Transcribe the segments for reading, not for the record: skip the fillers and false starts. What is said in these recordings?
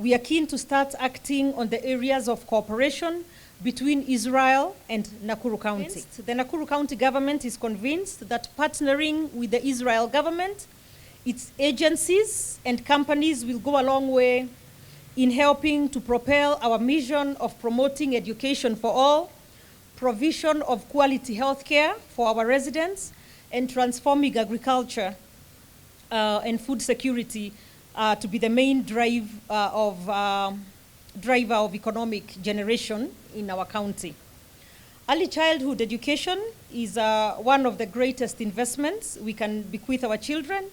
We are keen to start acting on the areas of cooperation between Israel and Nakuru County. The Nakuru County government is convinced that partnering with the Israel government, its agencies and companies will go a long way in helping to propel our mission of promoting education for all, provision of quality healthcare for our residents, and transforming agriculture and food security to be the main driver of economic generation in our county. Early childhood education is one of the greatest investments we can bequeath our children,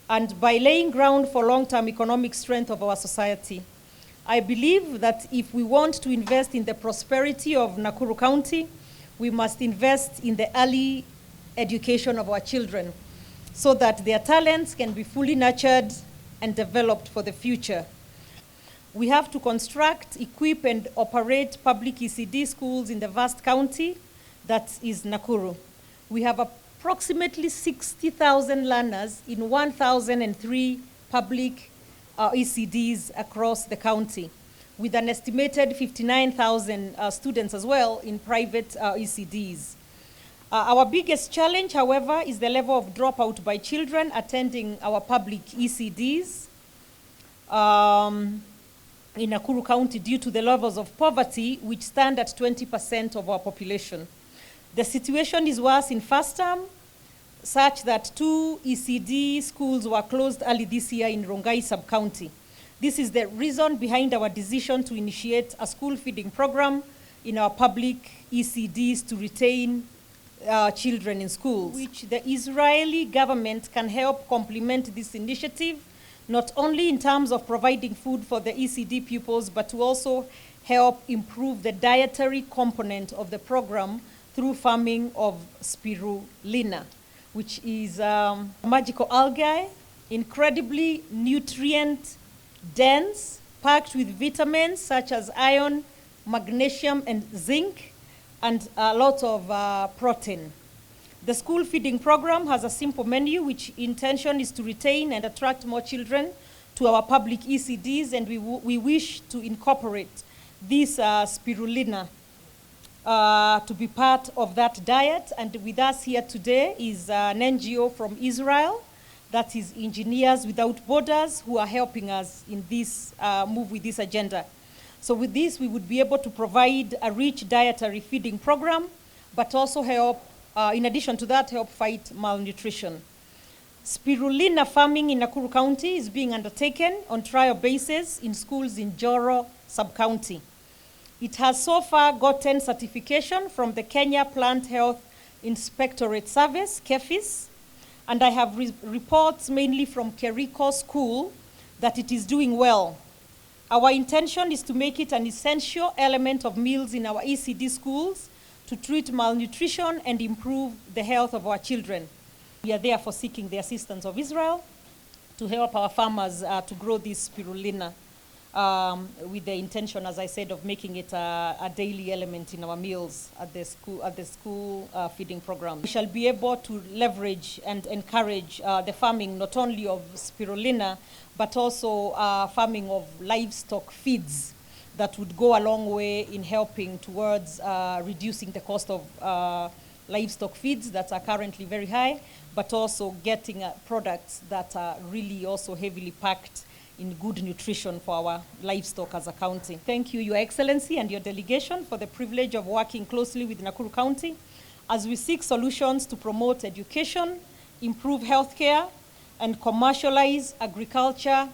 and by laying ground for long-term economic strength of our society. I believe that if we want to invest in the prosperity of Nakuru County, we must invest in the early education of our children so that their talents can be fully nurtured and developed for the future. We have to construct, equip, and operate public ECD schools in the vast county that is Nakuru. We have approximately 60,000 learners in 1,003 public ECDs across the county, with an estimated 59,000 students as well in private ECDs. Our biggest challenge, however, is the level of dropout by children attending our public ECDs in Nakuru County due to the levels of poverty, which stand at 20% of our population. The situation is worse in first term, such that 2 ECD schools were closed early this year in Rongai sub-county. This is the reason behind our decision to initiate a school feeding program in our public ECDs to retain children in schools, which the Israeli government can help complement this initiative, not only in terms of providing food for the ECD pupils, but to also help improve the dietary component of the program through farming of spirulina, which is magical algae, incredibly nutrient dense, packed with vitamins such as iron, magnesium, and zinc, and a lot of protein. The school feeding program has a simple menu, which intention is to retain and attract more children to our public ECDs, and we wish to incorporate this spirulina to be part of that diet. And with us here today is an NGO from Israel, that is Engineers Without Borders, who are helping us in this move with this agenda. So with this, we would be able to provide a rich dietary feeding program, but also help, in addition to that, help fight malnutrition. Spirulina farming in Nakuru County is being undertaken on trial basis in schools in Joro sub-county. It has so far gotten certification from the Kenya Plant Health Inspectorate Service, KEFIS, and I have reports mainly from Keriko School that it is doing well. Our intention is to make it an essential element of meals in our ECD schools to treat malnutrition and improve the health of our children. We are therefore seeking the assistance of Israel to help our farmers to grow this spirulina with the intention, as I said, of making it a daily element in our meals at the school feeding program. We shall be able to leverage and encourage the farming not only of spirulina, but also farming of livestock feeds that would go a long way in helping towards reducing the cost of livestock feeds that are currently very high, but also getting products that are really also heavily packed in good nutrition for our livestock as a county. Thank you, Your Excellency, and your delegation for the privilege of working closely with Nakuru County as we seek solutions to promote education, improve healthcare, and commercialize agriculture,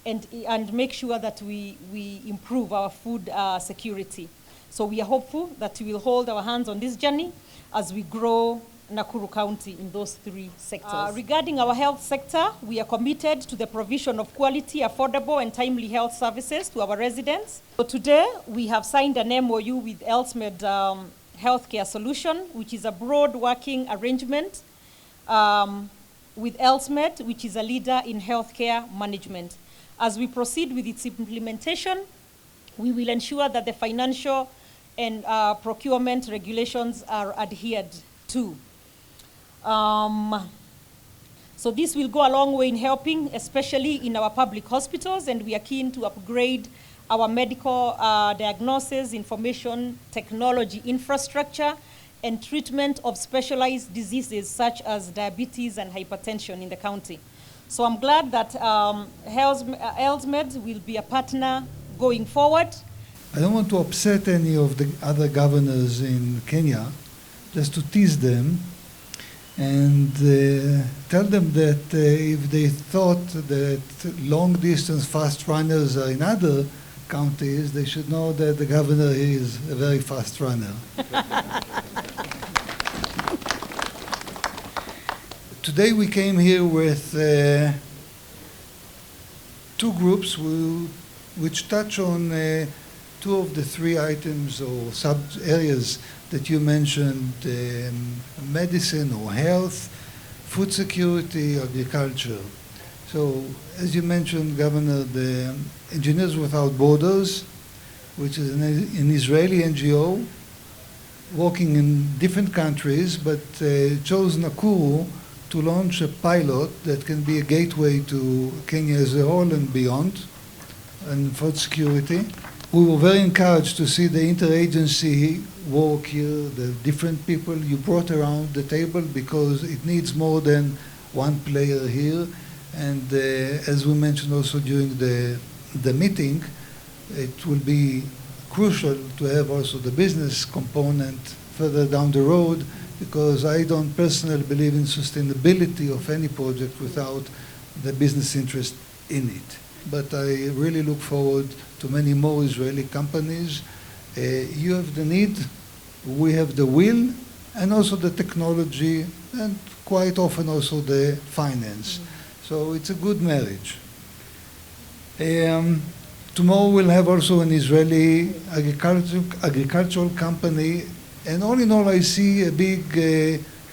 and make sure that we improve our food security. So we are hopeful that we will hold our hands on this journey as we grow Nakuru County in those 3 sectors. Regarding our health sector, we are committed to the provision of quality, affordable, and timely health services to our residents. So today, we have signed an MOU with Elsmed Healthcare Solution, which is a broad working arrangement with Elsmed, which is a leader in healthcare management. As we proceed with its implementation, we will ensure that the financial and procurement regulations are adhered to. So this will go a long way in helping, especially in our public hospitals, and we are keen to upgrade our medical diagnosis, information technology infrastructure, and treatment of specialized diseases such as diabetes and hypertension in the county. So I'm glad that HealthMed will be a partner going forward. I don't want to upset any of the other governors in Kenya, just to tease them and tell them that if they thought that long-distance fast runners are in other counties, they should know that the governor is a very fast runner. Today we came here with two groups which touch on two of the three items or sub-areas that you mentioned, medicine or health, food security, agriculture. So, as you mentioned, Governor, the Engineers Without Borders, which is an Israeli NGO working in different countries, but chose Nakuru to launch a pilot that can be a gateway to Kenya as a whole and beyond, and food security. We were very encouraged to see the interagency work here, the different people you brought around the table, because it needs more than one player here. And as we mentioned also during the meeting, it will be crucial to have also the business component further down the road, because I don't personally believe in sustainability of any project without the business interest in it. But I really look forward to many more Israeli companies. You have the need, we have the will, and also the technology, and quite often also the finance. So it's a good marriage. Tomorrow we'll have also an Israeli agricultural company, and all in all I see a big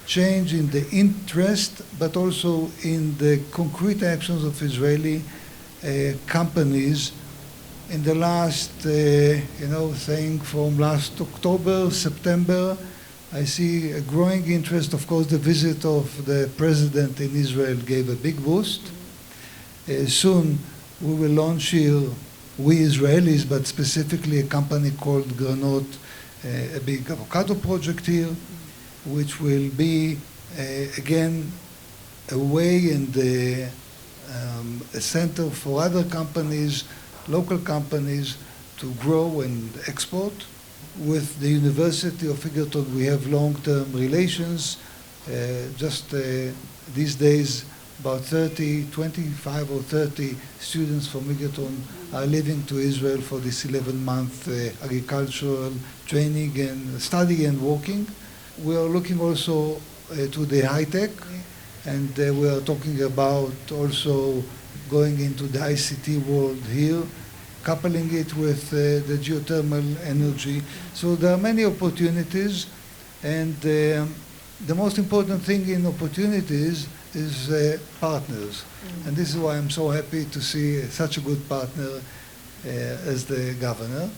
change in the interest, but also in the concrete actions of Israeli companies in the last, saying from last October, September, I see a growing interest. Of course, the visit of the president in Israel gave a big boost. Soon we will launch here, we Israelis, but specifically a company called Granot, a big avocado project here, which will be, again, a way and a center for other companies, local companies, to grow and export. With the University of Egerton, we have long-term relations. These days, about 25 or 30 students from Egerton are leaving to Israel for this 11-month agricultural training and study and working. We are looking also to the high-tech, and we are talking about also going into the ICT world here, coupling it with the geothermal energy. So there are many opportunities, and the most important thing in opportunities is partners. And this is why I'm so happy to see such a good partner as the governor.